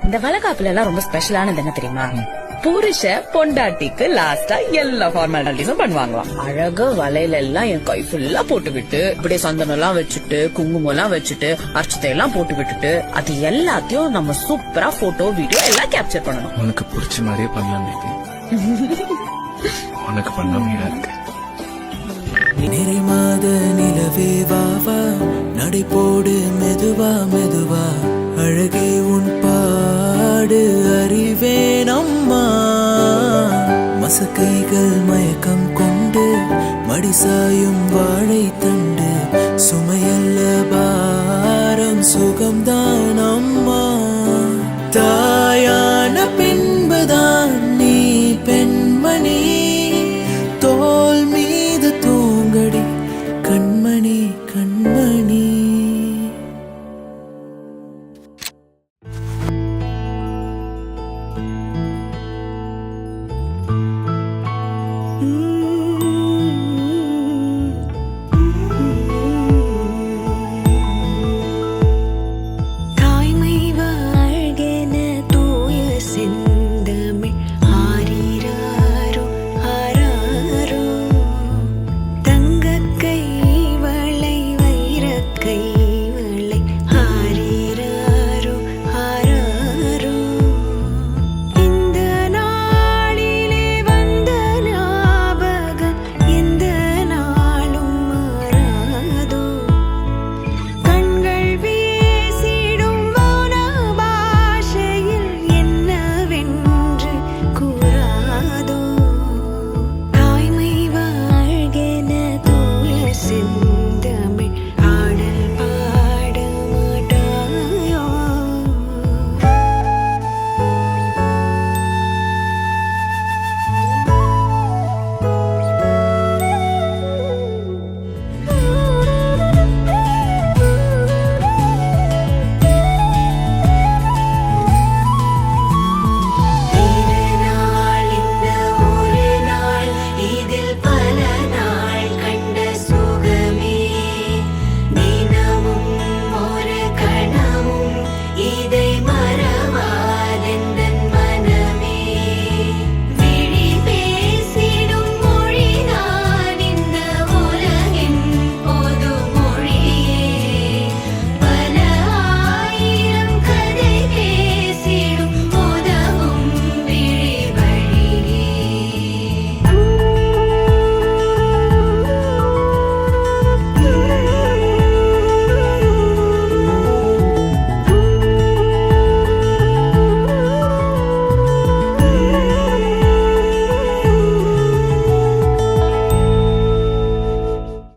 இந்த வளகாப்புல எல்லாம் ரொம்ப ஸ்பெஷலானது என்ன தெரியுமா? புருஷ பொண்டாட்டிக்கு லாஸ்டா எல்லா ஃபார்மாலிட்டிஸும் பண்ணுவாங்களாம். அழகா வளையல எல்லாம் என் கை ஃபுல்லா போட்டு விட்டு, அப்படியே சந்தனம் எல்லாம் வச்சுட்டு, குங்குமம் எல்லாம் வச்சுட்டு, அர்ச்சத்தை எல்லாம் போட்டு விட்டுட்டு, அது எல்லாத்தையும் நம்ம சூப்பரா போட்டோ வீடியோ எல்லாம் கேப்சர் பண்ணணும். உனக்கு பிடிச்ச மாதிரியே பண்ணலாம். உனக்கு பண்ண மீனா இருக்கு. நிறை மாத நிலவே வாவா, நடை போடு மெதுவா மெதுவா, அழகே உன் பாடு அறிவேன் அம்மா. மசக்கைகள் மயக்கம் கொண்டு மடிசாயும் வாழை தண்டு, சுமையல்ல பாரம் சுகம்தான்.